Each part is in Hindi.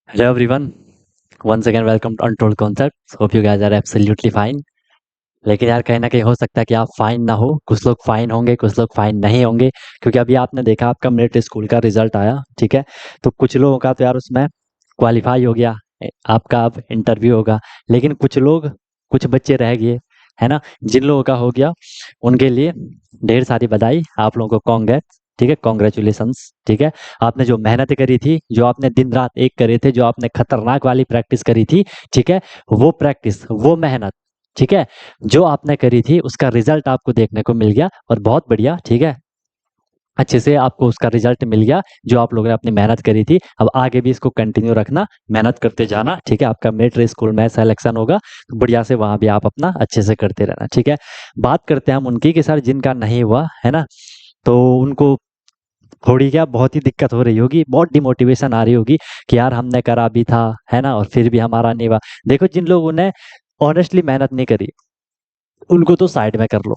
Hello everyone, once again welcome to Untold Concepts. Hope you guys are absolutely fine. लेकिन यार कहीं ना कहीं हो सकता है कि आप फाइन ना हो, कुछ लोग फाइन होंगे, कुछ लोग फाइन नहीं होंगे, क्योंकि अभी आपने देखा आपका मेरिट स्कूल का रिजल्ट आया, ठीक है। तो कुछ लोगों का तो यार उसमें क्वालिफाई हो गया, आपका अब इंटरव्यू होगा। लेकिन कुछ लोग, कुछ बच्चे रह गए, है ना। जिन लोगों का हो गया उनके लिए ढेर सारी बधाई, आप लोगों को कॉन्ग्रेट्स, ठीक है, कॉन्ग्रेचुलेशंस, ठीक है। आपने जो मेहनत करी थी, जो आपने दिन रात एक करे थे, जो आपने खतरनाक वाली प्रैक्टिस करी थी, ठीक है, वो प्रैक्टिस, वो मेहनत, ठीक है, जो आपने करी थी उसका रिजल्ट आपको देखने को मिल गया, और बहुत बढ़िया, ठीक है। अच्छे से आपको उसका रिजल्ट मिल गया जो आप लोगों ने अपनी मेहनत करी थी। अब आगे भी इसको कंटिन्यू रखना, मेहनत करते जाना, ठीक है। आपका मिलिट्री स्कूल में सिलेक्शन होगा तो बढ़िया से वहां भी आप अपना अच्छे से करते रहना, ठीक है। बात करते हैं हम उनकी कि सर जिनका नहीं हुआ, है ना, तो उनको थोड़ी क्या बहुत ही दिक्कत हो रही होगी, बहुत डिमोटिवेशन आ रही होगी कि यार हमने करा भी था, है ना, और फिर भी हमारा नहीं हुआ। देखो, जिन लोगों ने ऑनेस्टली मेहनत नहीं करी उनको तो साइड में कर लो।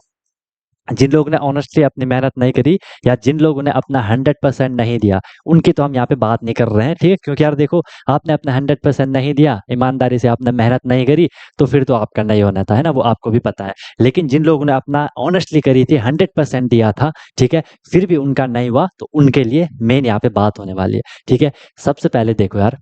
जिन लोगों ने ऑनेस्टली अपनी मेहनत नहीं करी, या जिन लोगों ने अपना 100% नहीं दिया, उनकी तो हम यहाँ पे बात नहीं कर रहे हैं, ठीक है। क्योंकि यार देखो, आपने अपना 100% नहीं दिया, ईमानदारी से आपने मेहनत नहीं करी, तो फिर तो आपका नहीं होना था, है ना, वो आपको भी पता है। लेकिन जिन लोगों ने अपना ऑनेस्टली करी थी, 100% दिया था, ठीक है, फिर भी उनका नहीं हुआ, तो उनके लिए मेन यहाँ पे बात होने वाली है, ठीक है। सबसे पहले देखो यार,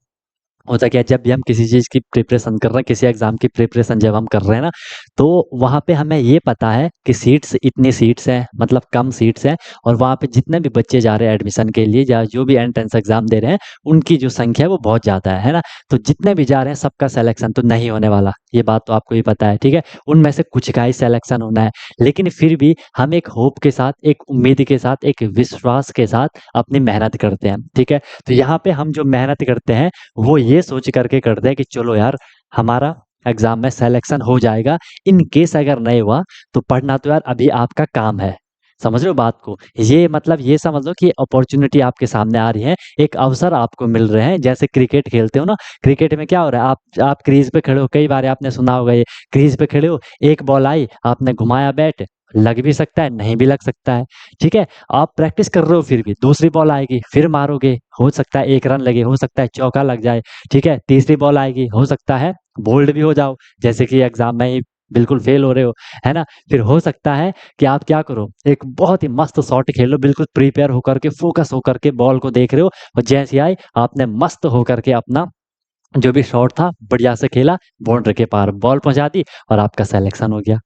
होता क्या है, जब भी हम किसी चीज़ की प्रिपरेशन कर रहे हैं, किसी एग्जाम की प्रिपरेशन जब हम कर रहे हैं ना, तो वहाँ पे हमें ये पता है कि सीट्स, इतनी सीट्स हैं, मतलब कम सीट्स हैं, और वहाँ पे जितने भी बच्चे जा रहे हैं एडमिशन के लिए, या जो भी एंट्रेंस एग्जाम दे रहे हैं, उनकी जो संख्या है वो बहुत ज़्यादा है ना। तो जितने भी जा रहे हैं सबका सिलेक्शन तो नहीं होने वाला, ये बात तो आपको ही पता है, ठीक है। उनमें से कुछ का ही सिलेक्शन होना है। लेकिन फिर भी हम एक होप के साथ, एक उम्मीद के साथ, एक विश्वास के साथ अपनी मेहनत करते हैं, ठीक है। तो यहाँ पे हम जो मेहनत करते हैं वो ये सोच करके करते हैं कि चलो यार, हमारा एग्जाम में सिलेक्शन हो जाएगा। इन केस अगर नहीं हुआ तो पढ़ना तो यार अभी आपका काम है। समझ रहे हो बात को, ये मतलब ये समझ लो कि अपॉर्चुनिटी आपके सामने आ रही है, एक अवसर आपको मिल रहे हैं। जैसे क्रिकेट खेलते हो ना, क्रिकेट में क्या हो रहा है, आप क्रीज पे खड़े हो, कई बार आपने सुना होगा ये, क्रीज पे खड़े हो, एक बॉल आई, आपने घुमाया बैट, लग भी सकता है, नहीं भी लग सकता है, ठीक है। आप प्रैक्टिस कर रहे हो, फिर भी दूसरी बॉल आएगी, फिर मारोगे, हो सकता है 1 रन लगे, हो सकता है चौका लग जाए, ठीक है। तीसरी बॉल आएगी, हो सकता है बोल्ड भी हो जाओ, जैसे कि एग्जाम में ही बिल्कुल फेल हो रहे हो, है ना। फिर हो सकता है कि आप क्या करो, एक बहुत ही मस्त शॉट खेलो, बिल्कुल प्रिपेयर होकर के, फोकस होकर के बॉल को देख रहे हो, और जैसे ही आए आपने मस्त होकर के अपना जो भी शॉट था बढ़िया से खेला, बाउंड्री के पार बॉल पहुंचा दी, और आपका सिलेक्शन हो गया,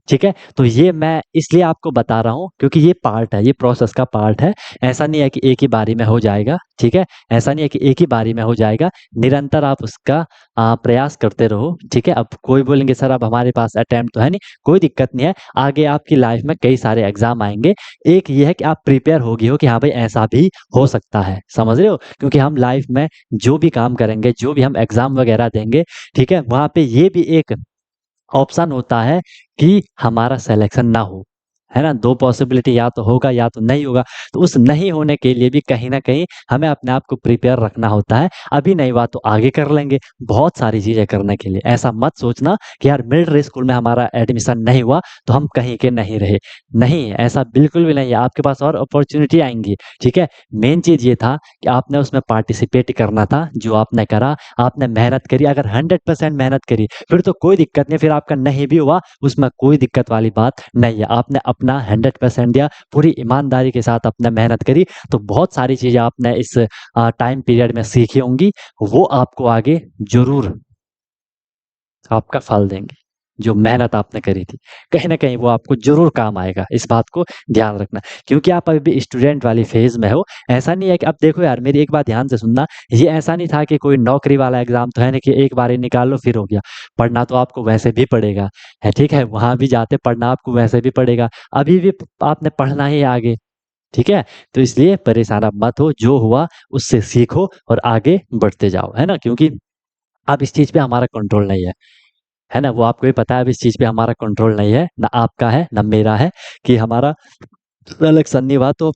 ठीक है। तो ये मैं इसलिए आपको बता रहा हूँ क्योंकि ये पार्ट है, ये प्रोसेस का पार्ट है। ऐसा नहीं है कि एक ही बारी में हो जाएगा, ठीक है। ऐसा नहीं है कि एक ही बारी में हो जाएगा, निरंतर आप उसका प्रयास करते रहो, ठीक है। अब कोई बोलेंगे सर अब हमारे पास अटेम्प्ट तो है नहीं, कोई दिक्कत नहीं है। आगे आपकी लाइफ में कई सारे एग्जाम आएंगे, एक ये है कि आप प्रिपेयर होगी हो कि हाँ भाई ऐसा भी हो सकता है, समझ रहे हो। क्योंकि हम लाइफ में जो भी काम करेंगे, जो भी हम एग्जाम वगैरह देंगे, ठीक है, वहां पे ये भी एक ऑप्शन होता है कि हमारा सिलेक्शन ना हो, है ना। 2 पॉसिबिलिटी, या तो होगा या तो नहीं होगा। तो उस नहीं होने के लिए भी कहीं न कहीं हमें अपने आप को प्रिपेयर रखना होता है। अभी नहीं हुआ तो आगे कर लेंगे, बहुत सारी चीज़ें करने के लिए। ऐसा मत सोचना कि यार मिलिट्री स्कूल में हमारा एडमिशन नहीं हुआ तो हम कहीं के नहीं रहे। नहीं, ऐसा बिल्कुल भी नहीं है, आपके पास और अपॉर्च्युनिटी आएँगी, ठीक है। मेन चीज़ ये था कि आपने उसमें पार्टिसिपेट करना था, जो आपने करा, आपने मेहनत करी। अगर 100% मेहनत करी फिर तो कोई दिक्कत नहीं, फिर आपका नहीं भी हुआ उसमें कोई दिक्कत वाली बात नहीं है। आपने अपना 100% दिया, पूरी ईमानदारी के साथ आपने मेहनत करी, तो बहुत सारी चीज़ें आपने इस टाइम पीरियड में सीखी होंगी, वो आपको आगे ज़रूर आपका फल देंगे। जो मेहनत आपने करी थी, कहीं न कहीं वो आपको ज़रूर काम आएगा, इस बात को ध्यान रखना। क्योंकि आप अभी भी स्टूडेंट वाली फ़ेज़ में हो, ऐसा नहीं है कि अब देखो यार मेरी एक बात ध्यान से सुनना, ये ऐसा नहीं था कि कोई नौकरी वाला एग्ज़ाम तो है नहीं कि एक बारी निकाल लो फिर हो गया। पढ़ना तो आपको वैसे भी पड़ेगा, है ठीक है? वहाँ भी जाते पढ़ना आपको वैसे भी पड़ेगा, अभी भी आपने पढ़ना ही है आगे, ठीक है? तो इसलिए परेशान आप मत हो, जो हुआ उससे सीखो और आगे बढ़ते जाओ, है ना? क्योंकि अब इस चीज़ पे हमारा कंट्रोल नहीं है ना? वो आपको भी पता है अब इस चीज़ पे हमारा कंट्रोल नहीं है, ना आपका है, ना मेरा है कि हमारा सिलेक्शन नहीं हुआ तो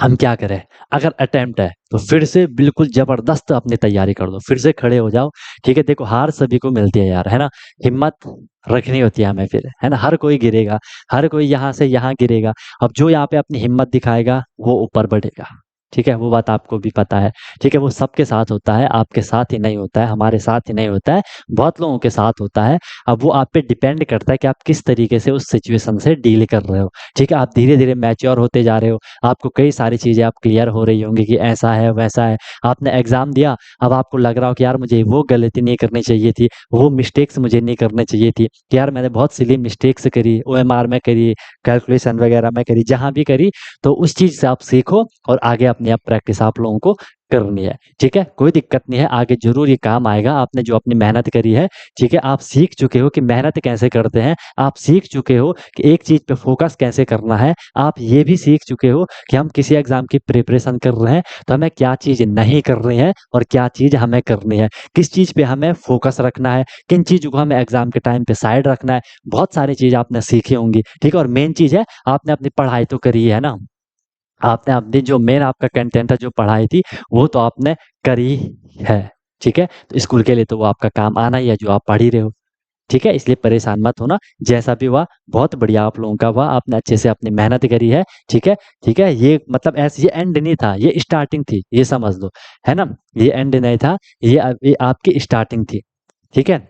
हम क्या करें? अगर अटेम्प्ट है, तो फिर से बिल्कुल ज़बरदस्त अपनी तैयारी कर दो, फिर से खड़े हो जाओ, ठीक है? देखो हार सभी को मिलती है यार, है ना? हिम्मत रखनी होती है हमें फिर, है ना? हर कोई गिरेगा, हर कोई यहाँ से यहाँ गिरेगा। अब जो यहाँ पे अपनी हिम्मत दिखाएगा, वो ऊपर बढ़ेगा। ठीक है, वो बात आपको भी पता है। ठीक है, वो सबके साथ होता है, आपके साथ ही नहीं होता है, हमारे साथ ही नहीं होता है, बहुत लोगों के साथ होता है। अब वो आप पे डिपेंड करता है कि आप किस तरीके से उस सिचुएशन से डील कर रहे हो। ठीक है, आप धीरे-धीरे मैच्योर होते जा रहे हो, आपको कई सारी चीज़ें अब क्लियर हो रही होंगी कि ऐसा है, वैसा है। आपने एग्ज़ाम दिया, अब आपको लग रहा हो कि यार मुझे वो गलती नहीं करनी चाहिए थी, वो मिस्टेक्स मुझे नहीं करनी चाहिए थी, कि यार मैंने बहुत सिली मिस्टेक्स करी, ओएमआर में करी, कैलकुलेशन वगैरह में करी, जहाँ भी करी, तो उस चीज़ से आप सीखो और आगे अपनी अब प्रैक्टिस आप लोगों को करनी है। ठीक है? कोई दिक्कत नहीं है, आगे ज़रूर ये काम आएगा। आपने जो अपनी मेहनत करी है, ठीक है? आप सीख चुके हो कि मेहनत कैसे करते हैं, आप सीख चुके हो कि एक चीज़ पे फ़ोकस कैसे करना है, आप ये भी सीख चुके हो कि हम किसी एग्ज़ाम की प्रिपरेशन कर रहे हैं, तो हमें क्या चीज़ नहीं करनी है और क्या चीज़ हमें करनी है। किस चीज़ पे हमें फ़ोकस रखना है, किन चीज़ों को हमें एग्ज़ाम के टाइम पे साइड रखना है, बहुत सारी चीज़ आपने सीखी होंगी। ठीक है? और मेन चीज़ है, आपने अपनी पढ़ाई तो करी है ना? आपने अपनी जो मेन आपका कंटेंट है, जो पढ़ाई थी, वो तो आपने करी है, ठीक है? तो स्कूल के लिए तो वो आपका काम आना ही है, जो आप पढ़ ही रहे हो, ठीक है? इसलिए परेशान मत होना, जैसा भी हुआ बहुत बढ़िया आप लोगों का हुआ, आपने अच्छे से अपनी मेहनत करी है, ठीक है? ठीक है? ये मतलब ऐसे ये एंड नहीं था, ये स्टार्टिंग थी, ये समझ लो, है ना? ये एंड नहीं था, ये आपकी स्टार्टिंग थी, ठीक है?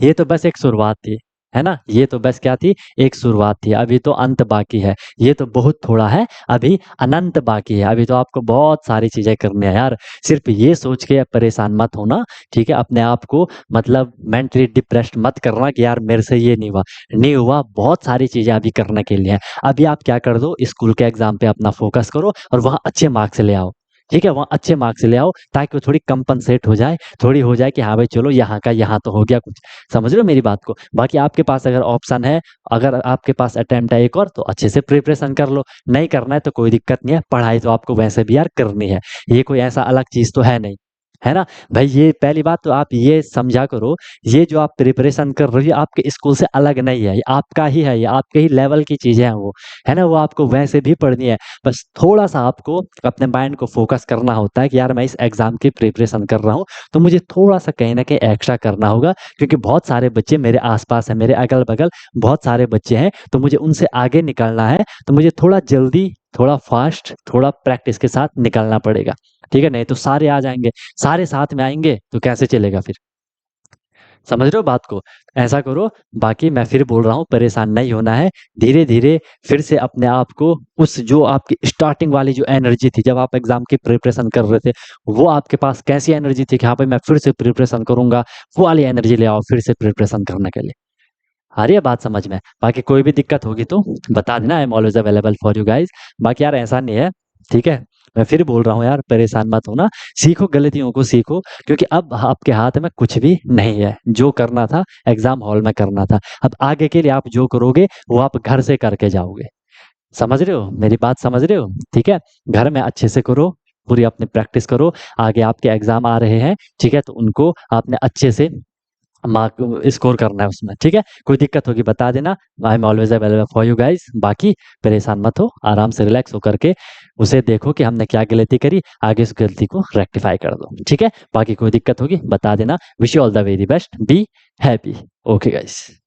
ये तो बस एक शुरुआत थी, है ना? ये तो बस क्या थी? एक शुरुआत थी, अभी तो अंत बाकी है। ये तो बहुत थोड़ा है, अभी अनंत बाकी है, अभी तो आपको बहुत सारी चीज़ें करनी है यार। सिर्फ़ ये सोच के परेशान मत होना, ठीक है? अपने आप को मतलब मेंटली डिप्रेस्ड मत करना कि यार मेरे से ये नहीं हुआ। नहीं हुआ, बहुत सारी चीज़ें अभी करने के लिए हैं। अभी आप क्या कर दो, स्कूल के एग्ज़ाम पे अपना फ़ोकस करो और वहाँ अच्छे मार्क्स ले आओ, ठीक है? वहाँ अच्छे मार्क्स ले आओ ताकि वो थोड़ी कंपनसेट हो जाए, थोड़ी हो जाए कि हाँ भाई चलो यहाँ का यहाँ तो हो गया कुछ। समझ रहे हो मेरी बात को? बाकी आपके पास अगर ऑप्शन है, अगर आपके पास अटेम्प्ट है एक और, तो अच्छे से प्रिपरेशन कर लो। नहीं करना है तो कोई दिक्कत नहीं है, पढ़ाई तो आपको वैसे भी यार करनी है। ये कोई ऐसा अलग चीज़ तो है नहीं, है ना? भाई ये पहली बात तो आप ये समझा करो, ये जो आप प्रिपरेशन कर रही हो आपके स्कूल से अलग नहीं है, ये आपका ही है, ये आपके ही लेवल की चीज़ें हैं वो, है ना? वो आपको वैसे भी पढ़नी है। बस थोड़ा-सा आपको अपने माइंड को फ़ोकस करना होता है कि यार मैं इस एग्ज़ाम की प्रिपरेशन कर रहा हूँ, तो मुझे थोड़ा-सा कहीं न कहीं एक्स्ट्रा करना होगा क्योंकि बहुत सारे बच्चे मेरे आस-पास हैं, मेरे अगल-बगल बहुत सारे बच्चे हैं, तो मुझे उनसे आगे निकलना है, तो मुझे थोड़ा जल्दी, थोड़ा फ़ास्ट, थोड़ा प्रैक्टिस के साथ निकलना पड़ेगा, ठीक है? नहीं तो सारे आ जाएँगे, सारे साथ में आएँगे तो कैसे चलेगा फिर? समझ रहे हो बात को? ऐसा करो, बाकी मैं फिर बोल रहा हूँ परेशान नहीं होना है, धीरे-धीरे फिर से अपने आप को उस जो आपकी स्टार्टिंग वाली जो एनर्जी थी जब आप एग्ज़ाम की प्रिपरेशन कर रहे थे, वो आपके पास कैसी एनर्जी थी कि हाँ भाई मैं फिर से प्रिपरेशन करूँगा, वो वाली एनर्जी ले आओ फिर से प्रिपरेशन करने के लिए। आ रही है बात समझ में? बाकी कोई भी दिक्कत होगी तो बता देना, I am always available for you guys. बाकी यार ऐसा नहीं है, ठीक है? मैं फिर बोल रहा हूँ यार परेशान मत होना, सीखो गलतियों को सीखो क्योंकि अब आपके हाथ में कुछ भी नहीं है। जो करना था एग्ज़ाम हॉल में करना था। अब आगे के लिए आप जो करोगे वो आप घर से करके जाओगे। समझ रहे हो? मेरी बात समझ रहे हो? ठीक है? घर में अच्छे से करो, पूरी अपनी प्रैक्टिस करो, आगे आपके एग्ज़ाम आ रहे हैं, ठीक है? तो उनको आपने अच्छे से मार्क स्कोर करना है उसमें, ठीक है? कोई दिक्कत होगी बता देना, I am always available for you guys. बाकी परेशान मत हो, आराम से रिलैक्स होकर के उसे देखो कि हमने क्या गलती करी, आगे उस गलती को रेक्टिफ़ाई कर दो, ठीक है? बाकी कोई दिक्कत होगी बता देना। Wish you all the very best, be happy. Okay guys.